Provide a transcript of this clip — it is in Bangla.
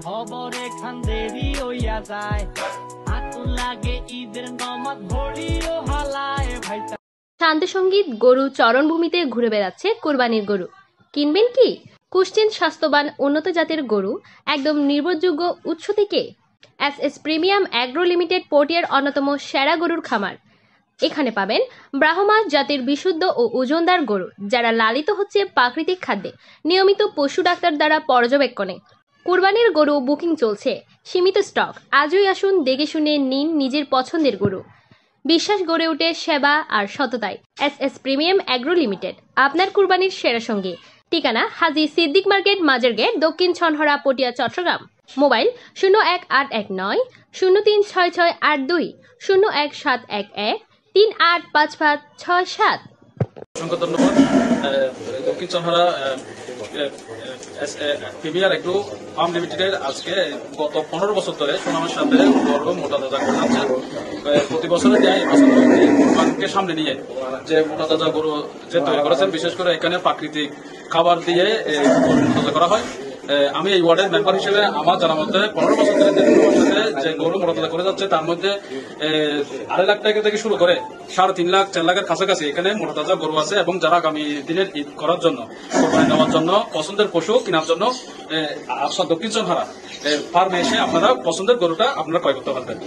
খবরে খান দেরি হইয়া যায় হাতু লাগে ঈদের নমাজ ভরিও হালায় ভাই। শান্ত সঙ্গীত গরু চরণভূমিতে ঘুরে বেড়াচ্ছে কোরবানির গরু কিনবেন কি? কুশ্চিন স্বাস্থ্যবান উন্নত জাতের গরু একদম নির্ভরযোগ্য উৎস থেকে এস প্রিমিয়াম অ্যাগ্রো লিমিটেড পোর্টিয়ার অন্যতম সেরা গরুর খামার। এখানে পাবেন ব্রাহ্মা জাতির বিশুদ্ধ ও ওজনদার গরু যারা লালিত হচ্ছে প্রাকৃতিক খাদ্যে, নিয়মিত পশু ডাক্তার দ্বারা পর্যবেক্ষণে। কুরবানির গরু বুকিং চলছে, সীমিত স্টক। আজই আসুন, দেখে শুনে নিন নিজের পছন্দের গরু। বিশ্বাস গড়ে ওঠে সেবা আর সততায়। এস প্রিমিয়াম অ্যাগ্রো লিমিটেড, আপনার কুরবানির সেরা সঙ্গী। ঠিকানা হাজী সিদ্দিক মার্কেট, মাজার গেট, দক্ষিণ ছনহরা, পটিয়া, চট্টগ্রাম। মোবাইল 01819 036682 01711 385567। অসংখ্য ধন্যবাদ। দক্ষিণ চনহরা প্রিমিয়ার এগ্রো ফার্ম লিমিটেডের আজকে গত 15 বছর ধরে সুনামের সাথে গরু মোটা তাজা করে যাচ্ছে। প্রতি বছরে কোরবানিকে সামনে নিয়ে যে মোটা তাজা গরু যে তৈরি করেছেন, বিশেষ করে এখানে প্রাকৃতিক খাবার দিয়ে মোটা তাজা করা হয়। আমি এই ওয়ার্ডের মেম্বার হিসেবে আমার জানার মধ্যে 15 বছর ধরে যে গরু মোটা করে যাচ্ছে, তার মধ্যে 2.5 লাখ টাকা থেকে শুরু করে 3.5 লাখ 4 লাখের কাছাকাছি এখানে মোটা তাজা গরু আছে। এবং যারা আগামী দিনের ঈদ করার জন্য, কোরবানি নেওয়ার জন্য, পছন্দের পশু কেনার জন্য দক্ষিণ চনহরা ফার্মে এসে আপনারা পছন্দের গরুটা আপনারা ক্রয় করতে পারবেন।